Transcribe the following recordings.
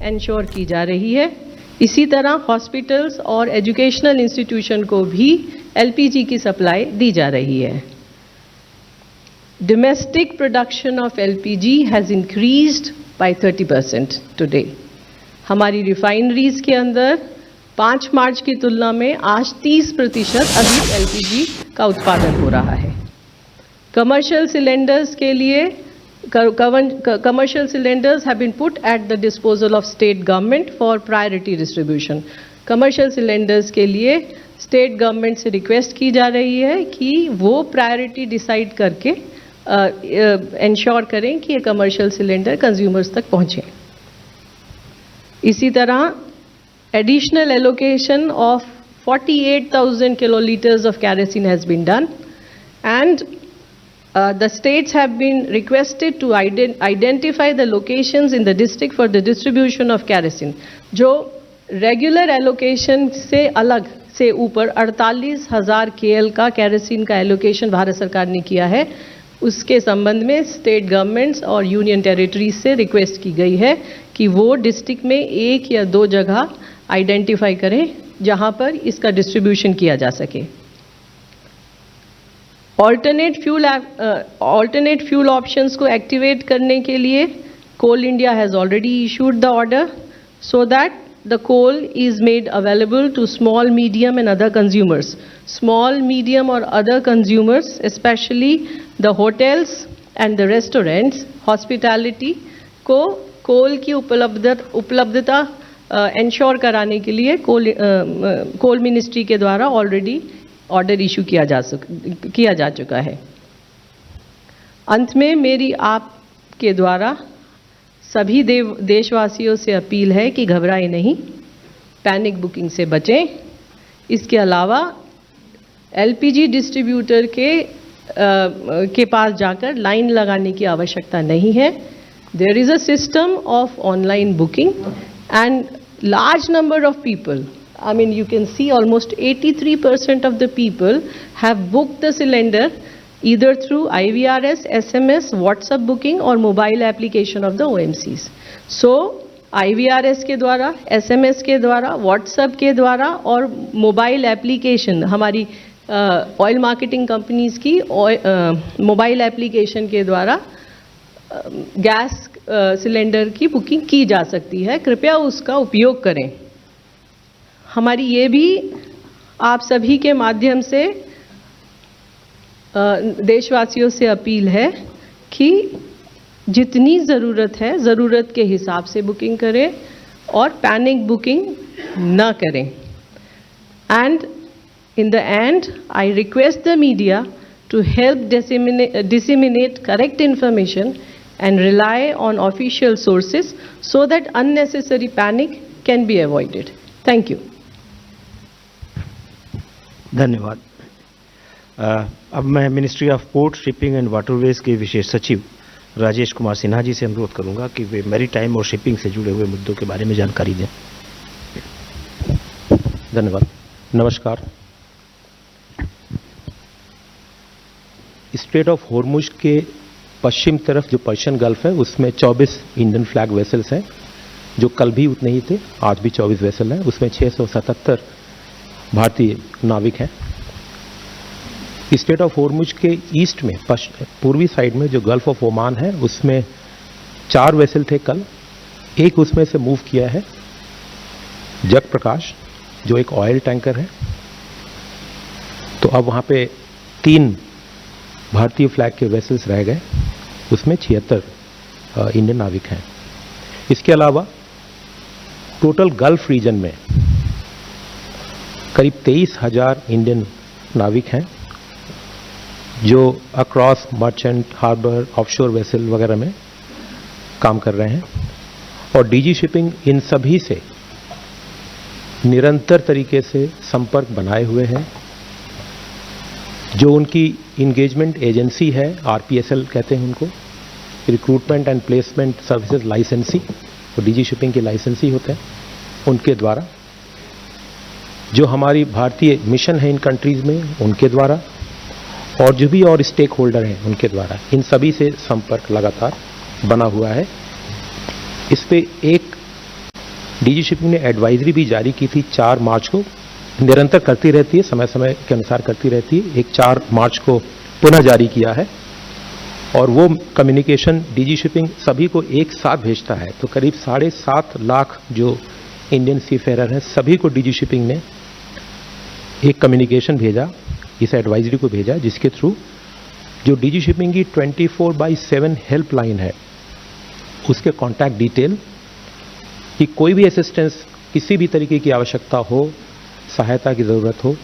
Ensure की जा रही है। इसी तरह हॉस्पिटल्स और एजुकेशनल इंस्टीट्यूशन को भी एलपीजी की सप्लाई दी जा रही है। Domestic production of LPG has increased by 30% today. हमारी रिफाइनरीज के अंदर 5 मार्च की तुलना में आज 30% अधिक LPG का उत्पादन हो रहा है। कमर्शियल सिलेंडर्स के लिए commercial cylinders have been put at the disposal of state government for priority distribution. Commercial cylinders के लिए स्टेट गवर्नमेंट से रिक्वेस्ट की जा रही है कि वो प्रायोरिटी डिसाइड करके इंश्योर करें कि ये कमर्शियल सिलेंडर कंज्यूमर्स तक पहुंचे। इसी तरह additional allocation of 48,000 kiloliters of kerosene has been done, and the states have been requested to identify the locations in the district for the distribution of kerosene. जो regular allocation से अलग से ऊपर 48,000 KL का केरोसिन का allocation Bharat सरकार ने किया है, उसके संबंध में स्टेट गवर्नमेंट्स और यूनियन टेरिटरीज से रिक्वेस्ट की गई है कि वो डिस्ट्रिक्ट में 1 या 2 जगह आइडेंटिफाई करें जहां पर इसका डिस्ट्रीब्यूशन किया जा सके। ऑल्टरनेट फ्यूल ऑप्शंस को एक्टिवेट करने के लिए Coal India has already issued the order so that the coal is made available to small, medium and other consumers. Small, medium or other consumers, especially the hotels and the restaurants, hospitality को coal की उपलब्धता ensure कराने के लिए कोल ministry के द्वारा already order issue किया जा चुका है। अंत में मेरी आपके द्वारा सभी देशवासियों से अपील है कि घबराएं नहीं, पैनिक बुकिंग से बचें। इसके अलावा एलपीजी डिस्ट्रीब्यूटर के पास जाकर लाइन लगाने की आवश्यकता नहीं है। There is a system of online booking and large number of people, I mean you can see almost 83% of the people have booked the cylinder either through IVRS, SMS, WhatsApp booking or mobile application of the OMCs. So IVRS के द्वारा, SMS के द्वारा, WhatsApp के द्वारा और mobile application, हमारी oil marketing companies की mobile application के द्वारा गैस सिलेंडर की बुकिंग की जा सकती है। कृपया उसका उपयोग करें। हमारी ये भी आप सभी के माध्यम से देशवासियों से अपील है कि जितनी ज़रूरत है ज़रूरत के हिसाब से बुकिंग करें और पैनिक बुकिंग न करें। And in the end I request the media to help disseminate correct information and rely on official sources so that unnecessary panic can be avoided. Thank you. धन्यवाद। अब मैं ministry of port, shipping and waterways के विशेष सचिव राजेश कुमार सिन्हा जी से अनुरोध करूंगा कि वे maritime और शिपिंग से जुड़े हुए मुद्दों के बारे में जानकारी दें। धन्यवाद। नमस्कार। स्ट्रेट ऑफ हॉर्मुज के पश्चिम तरफ जो पर्शियन गल्फ है उसमें 24 इंडियन फ्लैग वेसल्स हैं, जो कल भी उतने ही थे, आज भी 24 वेसल हैं। उसमें 677 भारतीय नाविक हैं। स्ट्रेट ऑफ हॉर्मुज के ईस्ट में पूर्वी साइड में जो गल्फ ऑफ ओमान है उसमें 4 वेसल थे कल, एक उसमें से मूव किया है जग प्रकाश जो एक ऑयल टैंकर है। तो अब वहाँ पे 3 भारतीय फ्लैग के वेसल्स रह गए, उसमें 76 इंडियन नाविक हैं। इसके अलावा टोटल गल्फ रीजन में करीब 23,000 इंडियन नाविक हैं जो across merchant, harbour, offshore vessel वगैरह में काम कर रहे हैं। और डीजी शिपिंग इन सभी से निरंतर तरीके से संपर्क बनाए हुए हैं। जो उनकी इंगेजमेंट एजेंसी है, आरपीएसएल कहते हैं उनको, रिक्रूटमेंट एंड प्लेसमेंट सर्विसेज लाइसेंसी, तो डीजी शिपिंग के लाइसेंसी होते हैं, उनके द्वारा जो हमारी भारतीय मिशन है इन कंट्रीज़ में उनके द्वारा, और जो भी और स्टेक होल्डर हैं उनके द्वारा, इन सभी से संपर्क लगातार बना हुआ है। इस पे एक डीजी शिपिंग ने एडवाइजरी भी जारी की थी 4 मार्च को, निरंतर करती रहती है, समय समय के अनुसार करती रहती है। एक 4 मार्च को पुनः जारी किया है और वो कम्युनिकेशन डीजी शिपिंग सभी को एक साथ भेजता है। तो करीब 7.5 लाख जो इंडियन सीफेरर हैं सभी को डीजी शिपिंग ने एक कम्युनिकेशन भेजा, इस एडवाइजरी को भेजा, जिसके थ्रू जो डीजी शिपिंग की 24/7 हेल्पलाइन है उसके कॉन्टैक्ट डिटेल कि कोई भी असिस्टेंस, किसी भी तरीके की आवश्यकता हो, सहायता की ज़रूरत हो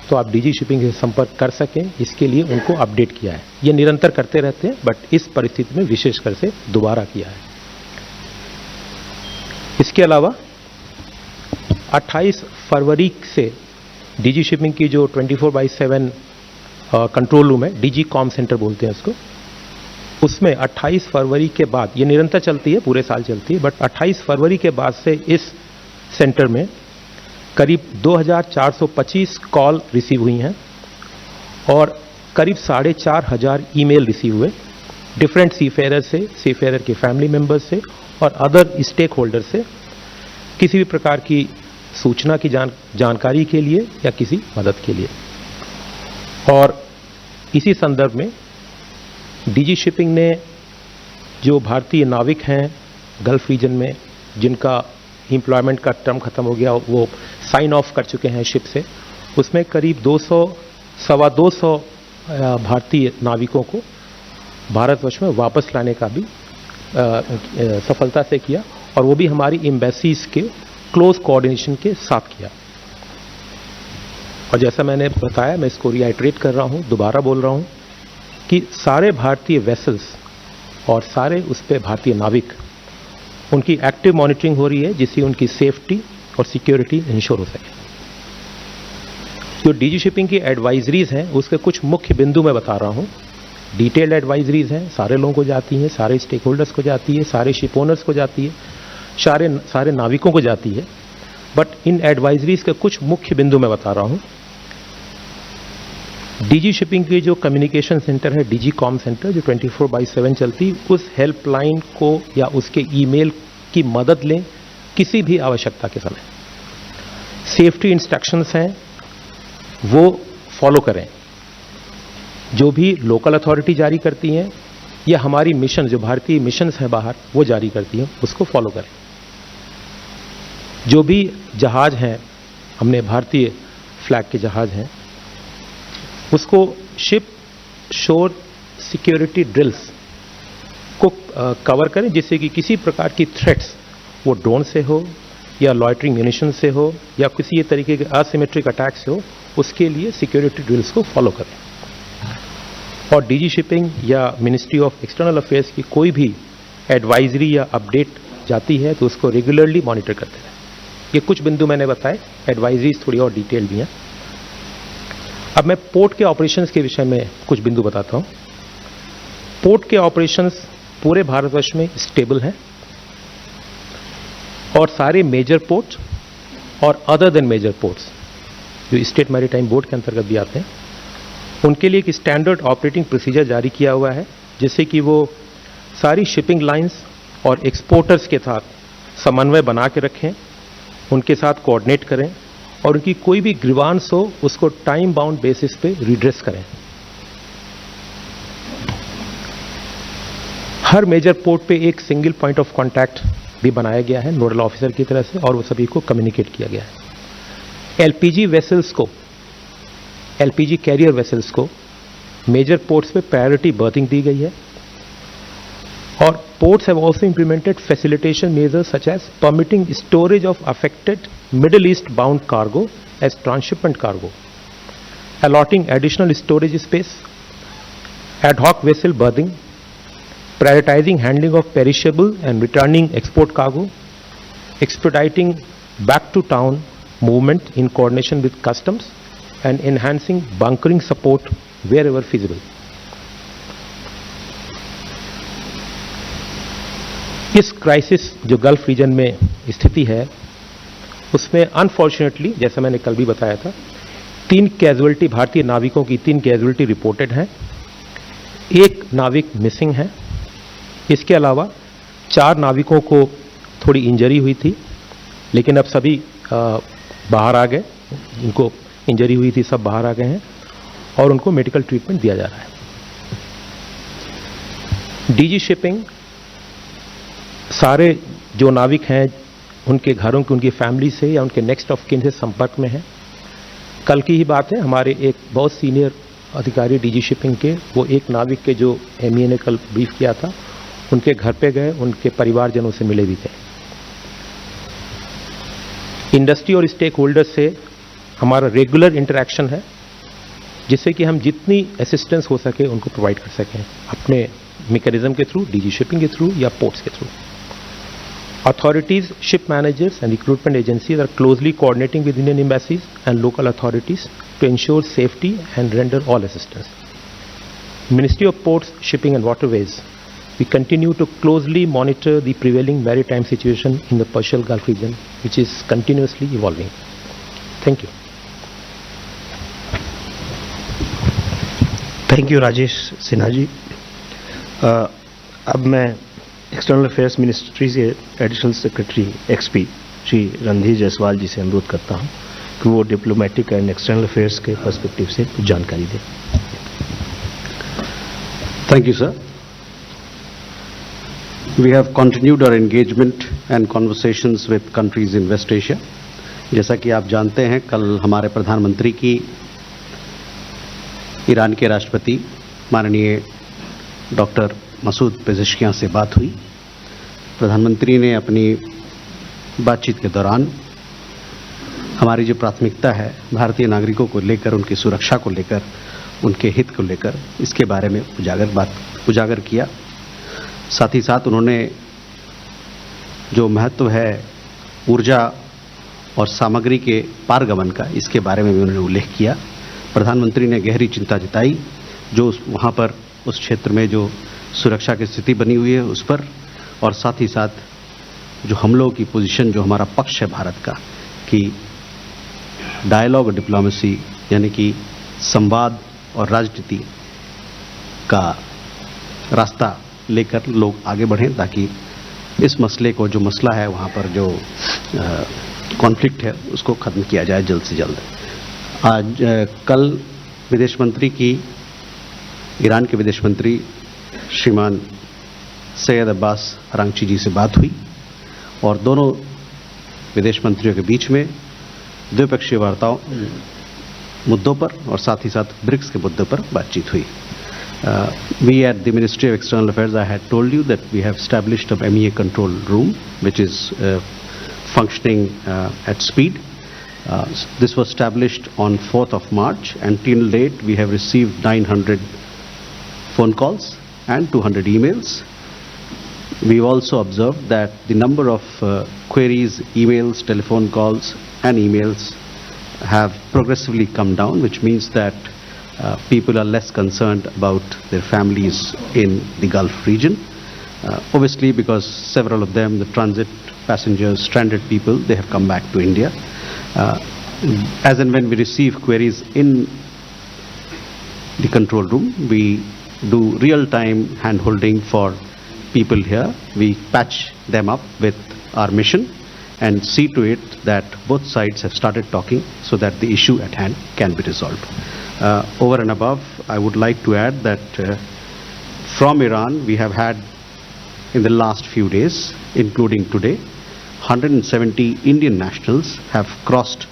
तो आप डीजी शिपिंग से संपर्क कर सकें, इसके लिए उनको अपडेट किया है। ये निरंतर करते रहते हैं बट इस परिस्थिति में विशेषकर से दोबारा किया है। इसके अलावा 28 फरवरी से डीजी शिपिंग की जो 24/7 कंट्रोल रूम है, डीजी कॉम सेंटर बोलते हैं उसको, उसमें 28 फरवरी के बाद, ये निरंतर चलती है, पूरे साल चलती है, बट 28 फरवरी के बाद से इस सेंटर में करीब 2425 कॉल रिसीव हुई हैं और करीब 4,500 ईमेल रिसीव हुए डिफरेंट सीफेरर से, सीफेरर के फैमिली मेंबर्स से और अदर स्टेक होल्डर से, किसी भी प्रकार की सूचना की जानकारी के लिए या किसी मदद के लिए। और इसी संदर्भ में डीजी शिपिंग ने जो भारतीय नाविक हैं गल्फ रीजन में जिनका एम्प्लॉयमेंट का टर्म खत्म हो गया, वो साइन ऑफ कर चुके हैं शिप से, उसमें करीब 200-225 भारतीय नाविकों को भारतवर्ष में वापस लाने का भी सफलता से किया और वो भी हमारी एम्बेसीज के क्लोज कोऑर्डिनेशन के साथ किया। और जैसा मैंने बताया, मैं इसको रिआइट्रेट कर रहा हूँ, दोबारा बोल रहा हूँ कि सारे भारतीय वेसल्स और सारे उस पे भारतीय नाविक, उनकी एक्टिव मॉनिटरिंग हो रही है जिससे उनकी सेफ्टी और सिक्योरिटी इंश्योर हो सके। जो डीजी शिपिंग की एडवाइजरीज हैं उसके कुछ मुख्य बिंदु मैं बता रहा हूँ। डिटेल्ड एडवाइजरीज हैं, सारे लोगों को जाती हैं, सारे स्टेक होल्डर्स को जाती है, सारे शिप ओनर्स को जाती है, सारे नाविकों को जाती है। बट इन एडवाइजरीज के कुछ मुख्य बिंदु मैं बता रहा हूँ। डीजी शिपिंग की जो कम्युनिकेशन सेंटर है, डीजी कॉम सेंटर, जो 24/7 चलती, उस हेल्पलाइन को या उसके ईमेल की मदद लें किसी भी आवश्यकता के समय। सेफ्टी इंस्ट्रक्शंस हैं वो फॉलो करें, जो भी लोकल अथॉरिटी जारी करती हैं या हमारी मिशन, जो भारतीय मिशंस हैं बाहर, वो जारी करती हैं, उसको फॉलो करें। जो भी जहाज हैं, हमने भारतीय फ्लैग के जहाज हैं, उसको शिप शोर सिक्योरिटी ड्रिल्स को कवर करें, जिससे कि किसी प्रकार की थ्रेट्स, वो ड्रोन से हो या लॉयटरिंग म्यूनिशन से हो या किसी तरीके के असिमेट्रिक अटैक से हो, उसके लिए सिक्योरिटी ड्रिल्स को फॉलो करें। और डीजी शिपिंग या मिनिस्ट्री ऑफ एक्सटर्नल अफेयर्स की कोई भी एडवाइजरी या अपडेट जाती है तो उसको रेगुलरली मॉनिटर करते रहें। ये कुछ बिंदु मैंने बताए, एडवाइजरीज थोड़ी और डिटेल भी हैं। अब मैं पोर्ट के ऑपरेशंस के विषय में कुछ बिंदु बताता हूं। पोर्ट के ऑपरेशंस पूरे भारतवर्ष में स्टेबल हैं और सारे मेजर पोर्ट्स और अदर देन मेजर पोर्ट्स जो स्टेट मैरीटाइम बोर्ड के अंतर्गत भी आते हैं, उनके लिए एक स्टैंडर्ड ऑपरेटिंग प्रोसीजर जारी किया हुआ है, जिससे कि वो सारी शिपिंग लाइंस और एक्सपोर्टर्स के साथ समन्वय बना के रखें, उनके साथ कोऑर्डिनेट करें और उनकी कोई भी ग्रीवांस हो उसको टाइम बाउंड बेसिस पे रिड्रेस करें। हर मेजर पोर्ट पे एक सिंगल पॉइंट ऑफ कांटेक्ट भी बनाया गया है नोडल ऑफिसर की तरह से और वो सभी को कम्युनिकेट किया गया है। एलपीजी वेसल्स को, एलपीजी कैरियर वेसल्स को मेजर पोर्ट्स पे प्रायोरिटी बर्थिंग दी गई है और ports have also implemented facilitation measures such as permitting storage of affected Middle East bound cargo as transshipment cargo, allotting additional storage space, ad hoc vessel berthing, prioritizing handling of perishable and returning export cargo, expediting back to town movement in coordination with customs, and enhancing bunkering support wherever feasible. इस crisis जो gulf reason में स्थिति है उसमें unfortunately, जैसा मैंने कल भी बताया था, 3 कैजुअलिटी, भारतीय नाविकों की 3 कैजुअलिटी रिपोर्टेड हैं। 1 नाविक मिसिंग है। इसके अलावा 4 नाविकों को थोड़ी इंजरी हुई थी लेकिन अब सभी बाहर आ गए, जिनको इंजरी हुई थी सब बाहर आ गए हैं और उनको मेडिकल ट्रीटमेंट दिया जा रहा है। डीजी शिपिंग सारे जो नाविक हैं उनके घरों के, उनकी फैमिली से या उनके नेक्स्ट ऑफ किन से संपर्क में है। कल की ही बात है, हमारे एक बहुत सीनियर अधिकारी डीजी शिपिंग के, वो एक नाविक के जो एमईए ने कल ब्रीफ किया था, उनके घर पे गए, उनके परिवारजनों से मिले भी थे। इंडस्ट्री और स्टेक होल्डर्स से हमारा रेगुलर इंटरेक्शन है, जिससे कि हम जितनी असिस्टेंस हो सके उनको प्रोवाइड कर सकें अपने मैकेनिज्म के थ्रू, डीजी शिपिंग के थ्रू या पोर्ट्स के through. Authorities, ship managers and recruitment agencies are closely coordinating with Indian embassies and local authorities to ensure safety and render all assistance. Ministry of Ports, Shipping and Waterways, we continue to closely monitor the prevailing maritime situation in the Persian Gulf region, which is continuously evolving. Thank you. Thank you, Rajesh Sinha ji. अब मैं external affairs ministry से additional secretary XP Shri Randhir Jaiswal ji से अनुरोध करता हूं कि वो diplomatic and external affairs के पर्सपेक्टिव से कुछ जानकारी दें। Thank you, sir. We have continued our engagement and conversations with countries in West Asia. जैसा कि आप जानते हैं, कल हमारे प्रधानमंत्री की ईरान के राष्ट्रपति माननीय डॉक्टर मसूद पेज़ेश्कियान से बात हुई। प्रधानमंत्री ने अपनी बातचीत के दौरान हमारी जो प्राथमिकता है भारतीय नागरिकों को लेकर, उनकी सुरक्षा को लेकर, उनके हित को लेकर, इसके बारे में उजागर किया। साथ ही साथ उन्होंने जो महत्व है ऊर्जा और सामग्री के पारगमन का, इसके बारे में भी उन्होंने उल्लेख किया। प्रधानमंत्री ने गहरी चिंता जताई जो वहाँ पर उस क्षेत्र में जो सुरक्षा की स्थिति बनी हुई है उस पर, और साथ ही साथ जो हम लोगों की पोजीशन, जो हमारा पक्ष है भारत का, कि डायलॉग और डिप्लोमेसी यानी कि संवाद और राजनीति का रास्ता लेकर लोग आगे बढ़ें, ताकि इस मसले को, जो मसला है वहाँ पर जो कॉन्फ्लिक्ट है, उसको ख़त्म किया जाए जल्द से जल्द। आज कल विदेश मंत्री की, ईरान के विदेश मंत्री श्रीमान सैयद अब्बास अरांची जी से बात हुई और दोनों विदेश मंत्रियों के बीच में द्विपक्षीय वार्ताओं मुद्दों पर और साथ ही साथ ब्रिक्स के मुद्दों पर बातचीत हुई। We at the Ministry of External Affairs, I had told you that we have established a MEA control room which is functioning at speed. This was established on 4th of March, and till date we have received 900 phone calls and 200 emails. We've also observed that the number of queries, emails, telephone calls and emails have progressively come down, which means that people are less concerned about their families in the Gulf region. Obviously, because several of them, the transit passengers, stranded people, they have come back to India. As and when we receive queries in the control room, we do real-time hand-holding for people here. We patch them up with our mission and see to it that both sides have started talking so that the issue at hand can be resolved. Over and above, I would like to add that from Iran, we have had in the last few days, including today, 170 Indian nationals have crossed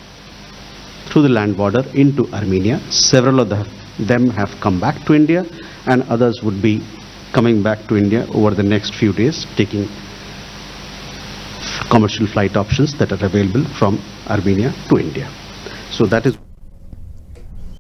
through the land border into Armenia. Several of them have come back to India, and others would be coming back to India over the next few days, taking commercial flight options that are available from Armenia to India. So that is